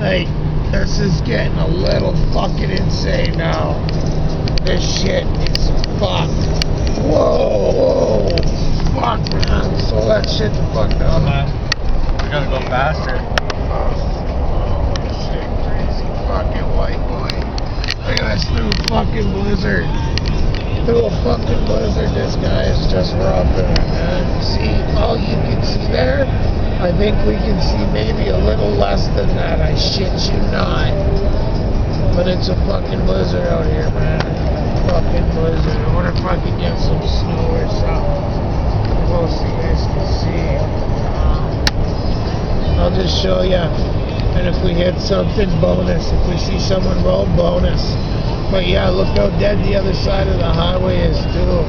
Like, this is getting a little fucking insane now. This shit is fucked. Whoa, fuck, man. Slow that shit the fuck down. Oh, man. We gotta go faster. Shit, crazy fucking white boy. Look at this new fucking blizzard. Through a fucking blizzard, this guy is just rouging it, man. See, all you can see there, I think we can see maybe a little less than that. I shit you not. But it's a fucking blizzard out here, man. Fucking blizzard. I wonder if I can get some snow or something. Well, so you guys can see. I'll just show you. And if we hit something, bonus. If we see someone roll, bonus. But yeah, look how dead the other side of the highway is too.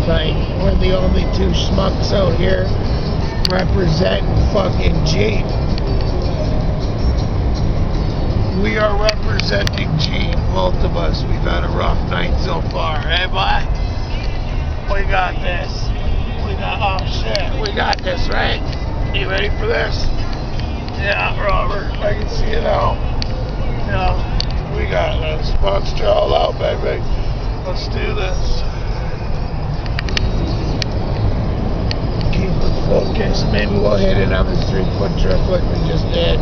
Like, we're the only two schmucks out here representing fucking Jeep. We are representing Jeep, both of us. We've had a rough night so far. Hey, bud? We got this. We got, oh shit, we got this, right? You ready for this? Yeah, Robert, I can see it now. Yeah. We got this. Monster all out, baby. Let's do this. Keep it focused. Maybe we'll hit another 3-foot drift like we just did.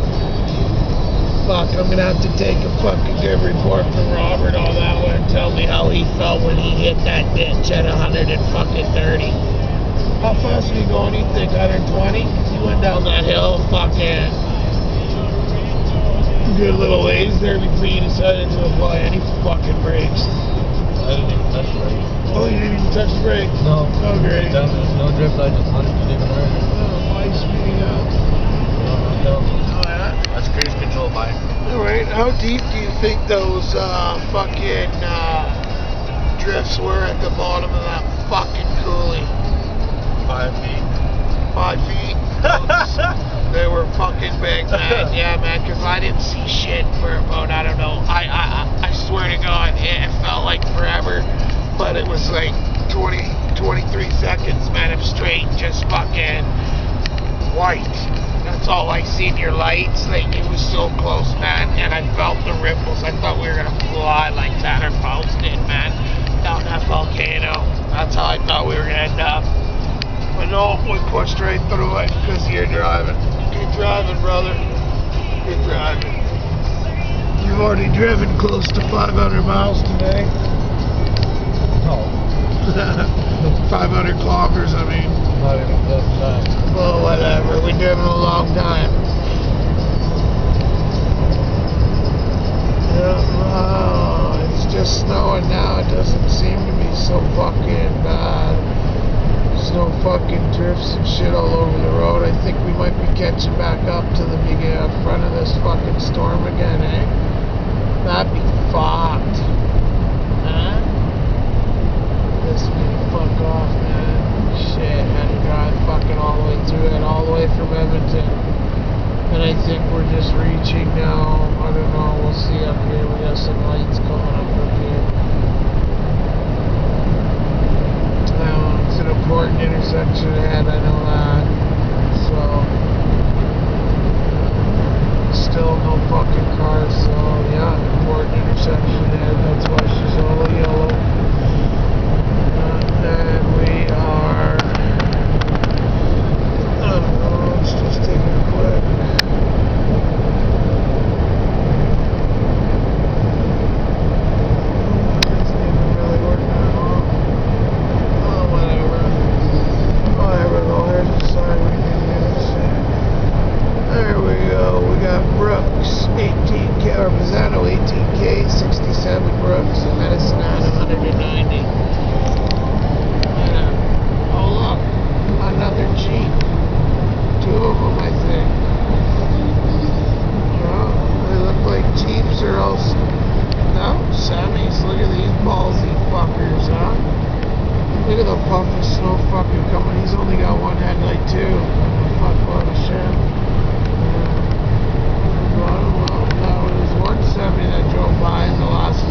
Fuck, I'm gonna have to take a fucking good report from Robert on that one and tell me how he felt when he hit that ditch at 130. How fast are you going? You think 120? You went down that hill, fucking good little ways there before you decided to apply any fucking brakes. I didn't even touch the brakes. Oh, you didn't even touch the brakes? No. Oh, great. There's no drift, I just hunted it even harder. Oh, why speeding up? No. Oh, yeah? That's cruise control, bike. Alright, how deep do you think those fucking drifts were at the bottom of that fucking coulee? 5 feet. 5 feet? They were fucking big, man. Yeah, man, because I didn't see shit for about, I don't know, I swear to God, it felt like forever, but it was like 23 seconds, man, of straight, just fucking white. That's all I seen, your lights. Like, it was so close, man, and I felt the ripples. I thought we were gonna fly like Tanner Faust did, man, down that volcano. That's how I thought we were gonna end up. But no, we pushed right through it because you're driving. Keep driving, brother. Keep driving. You've already driven close to 500 miles today. No. 500 kilometers, I mean. Not even close to that. Well, whatever. We've driven a long time. Yeah, it's just snowing now. It doesn't seem to be so fucking bad. There's no fucking drifts and shit all over the road. I think we might be catching back up to the beginning front of this fucking storm again, eh? That'd be fucked. Huh? This be fuck off, man. Shit, had to drive fucking all the way through it, all the way from Edmonton. And I think we're just reaching now. I don't know, we'll see up here. We got some lights coming up here. It's an important intersection ahead, I know that. So, still no fucking cars, so yeah, important intersection ahead. That's why she's all yellow. And we are, I don't know, let's just take it quick. It's not even really working at all. Oh, whatever. Whatever, though, there's a sign we can use. There we go, we got Brooks, 18K, or Pisano 18K, 67 Brooks, and Medicine on 190. Oh look, another Jeep. 2 of them, I think. Well, they look like Jeeps or else. No, semis. Look at these ballsy fuckers, huh? Look at the puff of snow fucking coming. He's only got one headlight too. Fuck load of shit. Well, that was 170 that drove by in the last